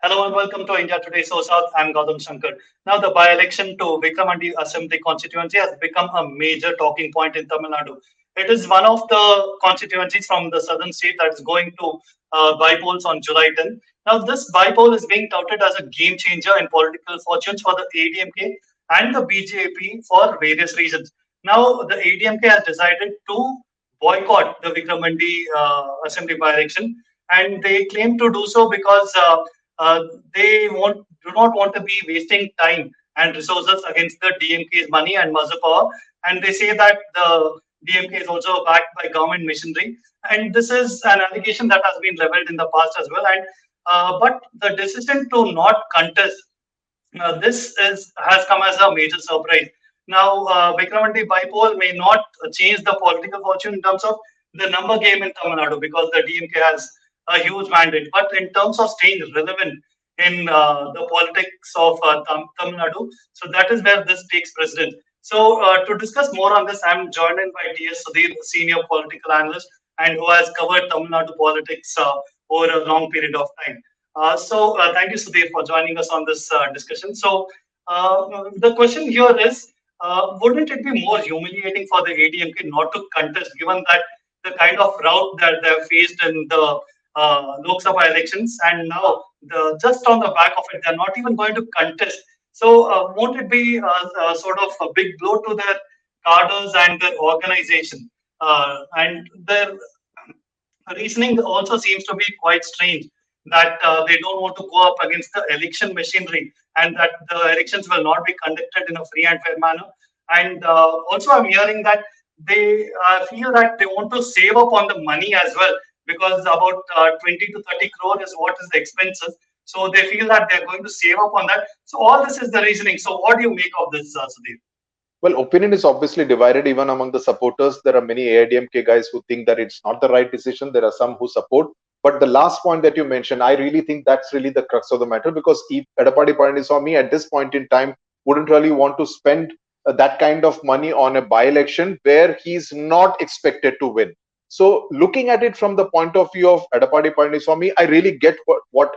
Hello and welcome to India Today SoSouth. I'm Gautam Shankar. Now, the by-election to Vikravandi Assembly constituency has become a major talking point in Tamil Nadu. It is one of the constituencies from the southern state that is going to bypolls on July 10th. Now, this bypoll is being touted as a game changer in political fortunes for the ADMK and the BJP for various reasons. Now, the ADMK has decided to boycott the Vikravandi Assembly by-election, and they claim to do so because uh, do not want to be wasting time and resources against the DMK's money and muscle power. And they say that the DMK is also backed by government machinery. And this is an allegation that has been leveled in the past as well. And but the decision to not contest this is has come as a major surprise. Now, Vikramandi bypoll may not change the political fortune in terms of the number game in Tamil Nadu because the DMK has a huge mandate. But in terms of staying relevant in the politics of Tamil Nadu, so that is where this takes precedence. So, to discuss more on this, I'm joined in by TS Sudhir, senior political analyst, and who has covered Tamil Nadu politics over a long period of time. Thank you, Sudhir, for joining us on this discussion. The question here is, wouldn't it be more humiliating for the ADMK not to contest, given that the kind of route that they have faced in the Lok Sabha elections, and now just on the back of it, they're not even going to contest. So, won't it be sort of a big blow to their cadres and their organization? And their reasoning also seems to be quite strange that they don't want to go up against the election machinery and that the elections will not be conducted in a free and fair manner. And also, I'm hearing that they feel that they want to save up on the money as well because about 20 to 30 crore is what is the expenses. So they feel that they're going to save up on that. So all this is the reasoning. So what do you make of this, Sudhir? Well, opinion is obviously divided even among the supporters. There are many AIADMK guys who think that it's not the right decision. There are some who support. But the last point that you mentioned, I really think that's really the crux of the matter, because if Edappadi Palaniswamy at this point in time wouldn't really want to spend that kind of money on a by-election where he's not expected to win. So looking at it from the point of view of Edappadi Palaniswamy, I really get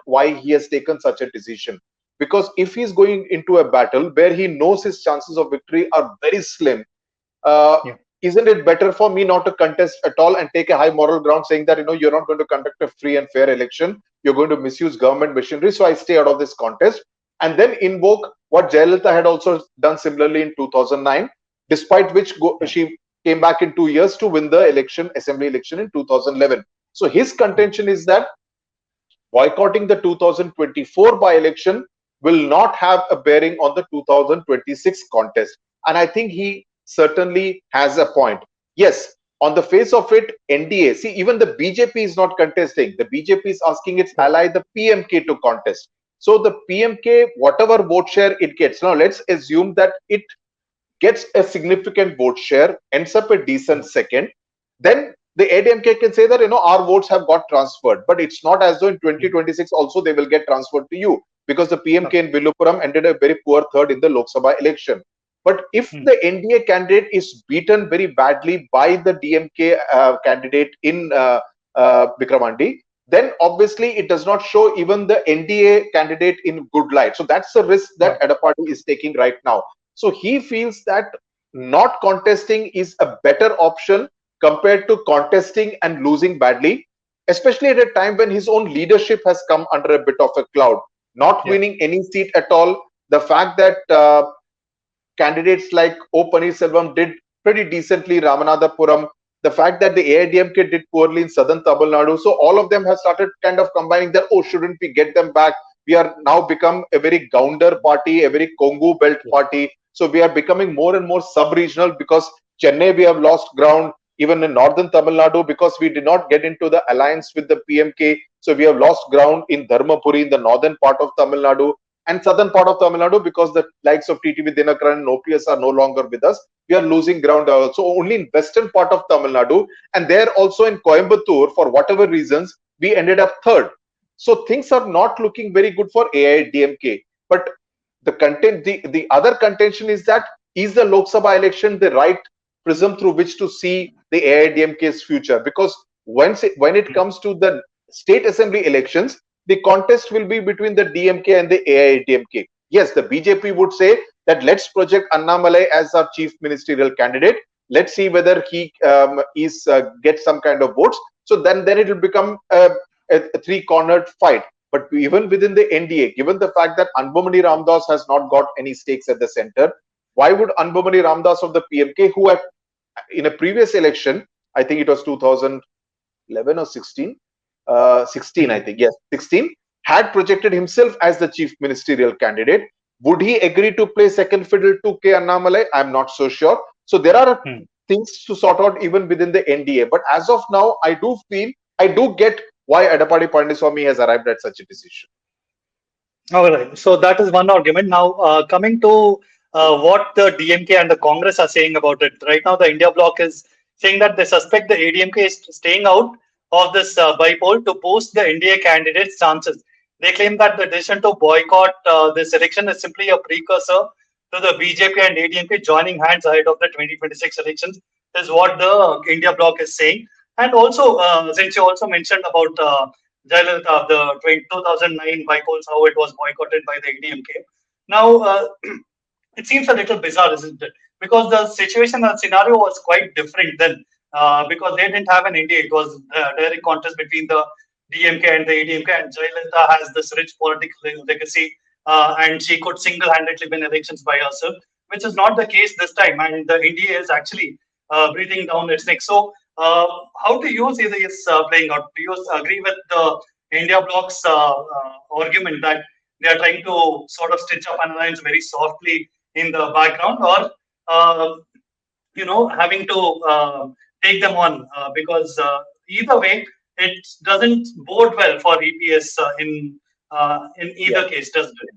why he has taken such a decision. Because if he's going into a battle where he knows his chances of victory are very slim, Yeah. isn't it better for me not to contest at all and take a high moral ground saying that, you're not going to conduct a free and fair election, you're going to misuse government machinery, so I stay out of this contest, and then invoke what Jayalalitha had also done similarly in 2009, despite which she came back in 2 years to win the assembly election in 2011. So his contention is that boycotting the 2024 by-election will not have a bearing on the 2026 contest. And I think he certainly has a point. Yes, on the face of it, NDA, see, even the BJP is not contesting. The BJP is asking its ally, the PMK, to contest. So the PMK, whatever vote share it gets, now let's assume that it gets a significant vote share, ends up a decent second, then the AIADMK can say that, our votes have got transferred. But it's not as though in 2026 also they will get transferred to you, because the PMK in Villupuram ended a very poor third in the Lok Sabha election. But if the NDA candidate is beaten very badly by the DMK candidate in Vikravandi, then obviously it does not show even the NDA candidate in good light. So that's the risk that Edappadi is taking right now. So he feels that not contesting is a better option compared to contesting and losing badly, especially at a time when his own leadership has come under a bit of a cloud. Not winning any seat at all. The fact that candidates like O. Paneerselvam did pretty decently Ramanathapuram, the fact that the AIADMK did poorly in southern Tamil Nadu. So all of them have started kind of combining that, shouldn't we get them back? We are now become a very Gounder party, a very Kongu belt party. So we are becoming more and more sub-regional, because Chennai we have lost ground, even in northern Tamil Nadu, because we did not get into the alliance with the PMK. So we have lost ground in Dharmapuri, in the northern part of Tamil Nadu, and southern part of Tamil Nadu, because the likes of TTV Dinakaran and OPS are no longer with us. We are losing ground also only in western part of Tamil Nadu, and there also in Coimbatore, for whatever reasons, we ended up third. So things are not looking very good for AIADMK. But the other contention is that, is the Lok Sabha election the right prism through which to see the AIADMK's future? Because when it comes to the state assembly elections, the contest will be between the DMK and the AIADMK. Yes, the BJP would say that let's project Annamalai as our chief ministerial candidate. Let's see whether he gets some kind of votes. So then it will become a three-cornered fight. But even within the NDA, given the fact that Anbumani Ramdas has not got any stakes at the center, why would Anbumani Ramdas of the PMK, who had in a previous election, I think it was 2011 or 16, 16, I think, yes, 16, had projected himself as the chief ministerial candidate. Would he agree to play second fiddle to K. Annamalai? I'm not so sure. So there are things to sort out even within the NDA. But as of now, I do get why Edapadi Palaniswamy has arrived at such a decision. All right. So that is one argument. Now, coming to what the DMK and the Congress are saying about it. Right now, the India bloc is saying that they suspect the ADMK is staying out of this bypoll to boost the NDA candidates' chances. They claim that the decision to boycott this election is simply a precursor to the BJP and ADMK joining hands ahead of the 2026 elections, is what the India bloc is saying. And also, since you also mentioned about Jayalalitha, the 2009 bypolls, how it was boycotted by the ADMK. Now, it seems a little bizarre, isn't it? Because the situation and scenario was quite different then, because they didn't have an NDA. It was a direct contest between the DMK and the ADMK, and Jayalalitha has this rich political legacy, and she could single-handedly win elections by herself, which is not the case this time, and the NDA is actually breathing down its neck. So, how do you see this playing out? Do you agree with the India bloc's argument that they are trying to sort of stitch up an alliance very softly in the background, or having to take them on because either way it doesn't bode well for EPS in either case, doesn't it?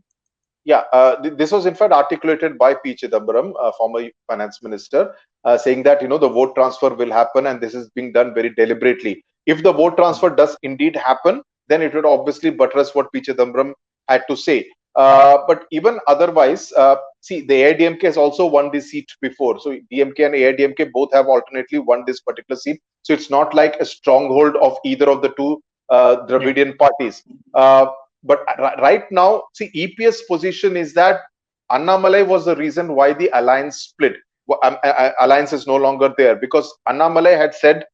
Yeah, this was in fact articulated by P. Chidambaram, former finance minister, saying that the vote transfer will happen and this is being done very deliberately. If the vote transfer does indeed happen, then it would obviously buttress what P. Chidambaram had to say. But even otherwise, see, the AIADMK has also won this seat before. So DMK and AIADMK both have alternately won this particular seat. So it's not like a stronghold of either of the two Dravidian parties. But right now, see, EPS position is that Annamalai was the reason why the alliance split. Alliance is no longer there because Annamalai had said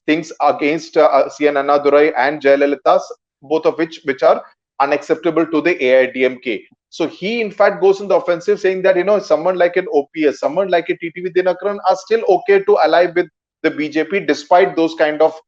things against CN Annadurai and Jayalalitha, both of which are unacceptable to the AIADMK. So he in fact goes in the offensive saying that, someone like an OPS, someone like a TTV Dinakaran are still okay to ally with the BJP despite those kind of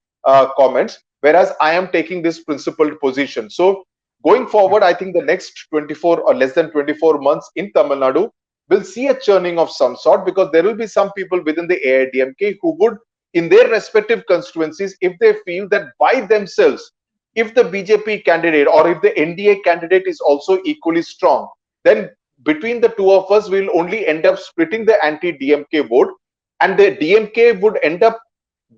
comments. Whereas I am taking this principled position. So going forward, I think the next 24 or less than 24 months in Tamil Nadu will see a churning of some sort because there will be some people within the AIADMK who would, in their respective constituencies, if they feel that by themselves, if the BJP candidate or if the NDA candidate is also equally strong, then between the two of us, we'll only end up splitting the anti-DMK vote and the DMK would end up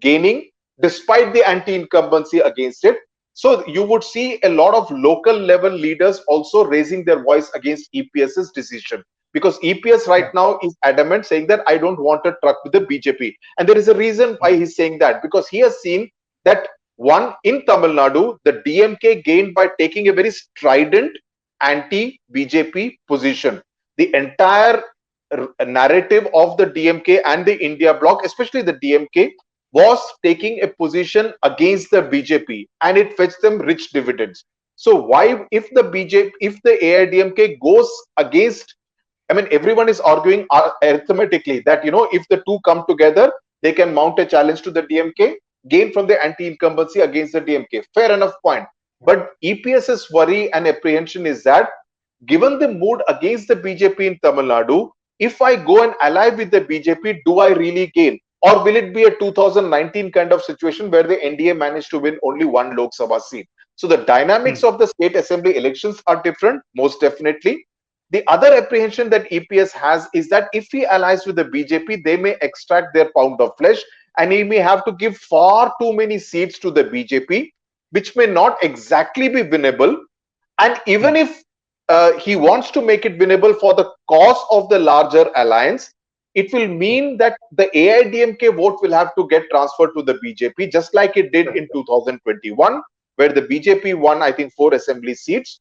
gaining despite the anti-incumbency against it. So you would see a lot of local level leaders also raising their voice against EPS's decision because EPS right now is adamant saying that I don't want a truck with the BJP. And there is a reason why he's saying that because he has seen that one, in Tamil Nadu, the DMK gained by taking a very strident anti-BJP position. The entire narrative of the DMK and the India bloc, especially the DMK, was taking a position against the BJP and it fetched them rich dividends. So why, if the AIADMK goes against, everyone is arguing arithmetically that, if the two come together, they can mount a challenge to the DMK, gain from the anti-incumbency against the DMK. Fair enough point. But EPS's worry and apprehension is that given the mood against the BJP in Tamil Nadu, if I go and ally with the BJP, do I really gain? Or will it be a 2019 kind of situation where the NDA managed to win only one Lok Sabha seat? So the dynamics of the state assembly elections are different, most definitely. The other apprehension that EPS has is that if he allies with the BJP, they may extract their pound of flesh and he may have to give far too many seats to the BJP, which may not exactly be winnable. And even if he wants to make it winnable for the cause of the larger alliance, it will mean that the AIADMK vote will have to get transferred to the BJP, just like it did in 2021. where the BJP won, I think, 4 assembly seats.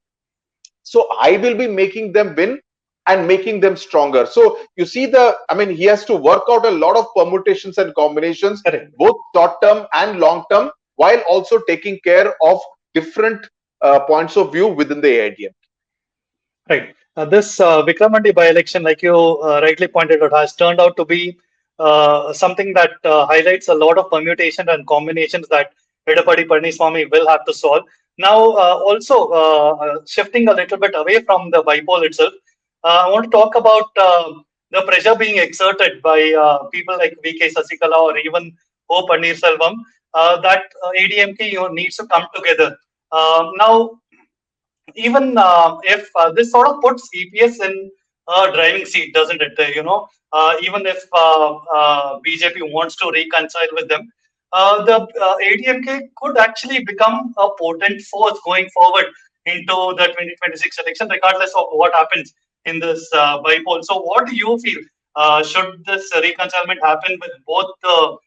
So I will be making them win and making them stronger. So you see I mean, he has to work out a lot of permutations and combinations, Correct. both short term and long term, while also taking care of different points of view within the AIDM. Right. This Vikramandi by-election, like you rightly pointed out, has turned out to be something that highlights a lot of permutations and combinations that Edapadi Palaniswamy will have to solve. Now, also shifting a little bit away from the bypoll itself, I want to talk about the pressure being exerted by people like VK Sasikala or even O Pannirselvam that ADMK needs to come together. Now, even if this sort of puts EPS in a driving seat, doesn't it? Even if BJP wants to reconcile with them, the ADMK could actually become a potent force going forward into the 2026 election, regardless of what happens in this bypoll. So, what do you feel? Should this reconciliation happen with both the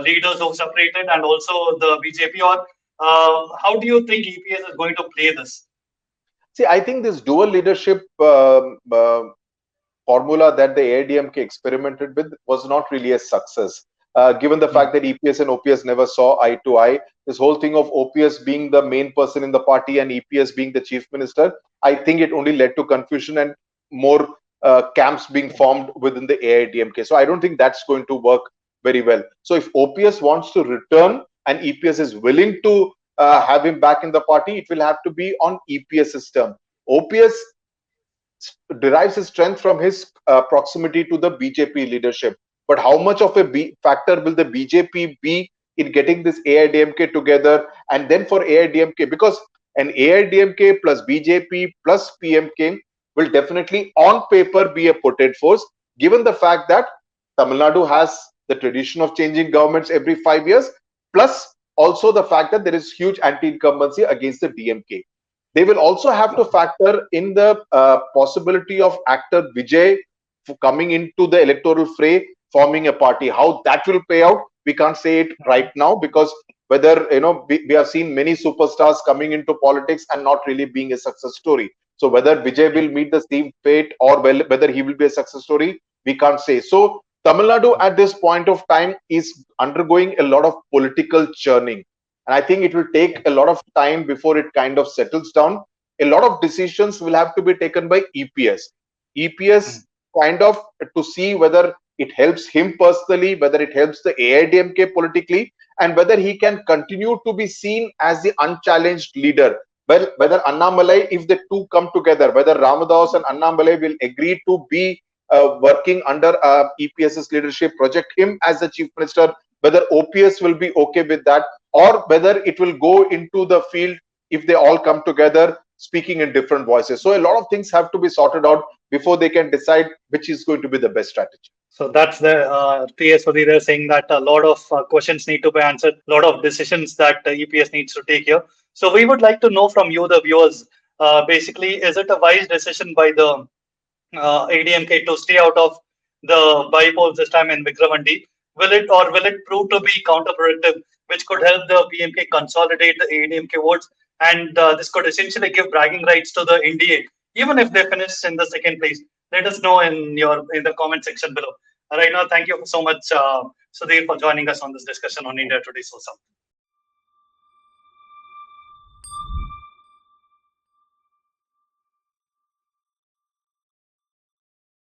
leaders who separated and also the BJP, or how do you think EPS is going to play this? See, I think this dual leadership formula that the AIADMK experimented with was not really a success. Given the fact that EPS and OPS never saw eye to eye, this whole thing of OPS being the main person in the party and EPS being the chief minister, I think it only led to confusion and more camps being formed within the AIADMK. So I don't think that's going to work very well. So if OPS wants to return and EPS is willing to have him back in the party, it will have to be on EPS system. OPS derives his strength from his proximity to the BJP leadership. But how much of a factor will the BJP be in getting this AIADMK together? And then for AIADMK, because an AIADMK plus BJP plus PMK will definitely on paper be a potent force, given the fact that Tamil Nadu has the tradition of changing governments every 5 years, plus also the fact that there is huge anti-incumbency against the DMK. They will also have to factor in the possibility of actor Vijay coming into the electoral fray, forming a party. How that will play out, we can't say it right now, because whether we have seen many superstars coming into politics and not really being a success story. So whether Vijay will meet the same fate or whether he will be a success story, we can't say. So Tamil Nadu at this point of time is undergoing a lot of political churning. And I think it will take a lot of time before it kind of settles down. A lot of decisions will have to be taken by EPS. EPS kind of to see whether it helps him personally, whether it helps the AIADMK politically, and whether he can continue to be seen as the unchallenged leader. Well, whether Annamalai, if the two come together, whether Ramadas and Annamalai will agree to be working under EPS's leadership, project him as the chief minister, whether OPS will be okay with that, or whether it will go into the field if they all come together speaking in different voices. So a lot of things have to be sorted out before they can decide which is going to be the best strategy. So that's the PS Sudhir saying that a lot of questions need to be answered, a lot of decisions that EPS needs to take here. So we would like to know from you, the viewers, basically, is it a wise decision by the ADMK to stay out of the bypolls this time in Vikravandi? Will it prove to be counterproductive, which could help the PMK consolidate the ADMK votes, and this could essentially give bragging rights to the NDA, even if they finish in the second place? Let us know in the comment section below. Right now, thank you so much, Sudhir, for joining us on this discussion on India Today SoSouth.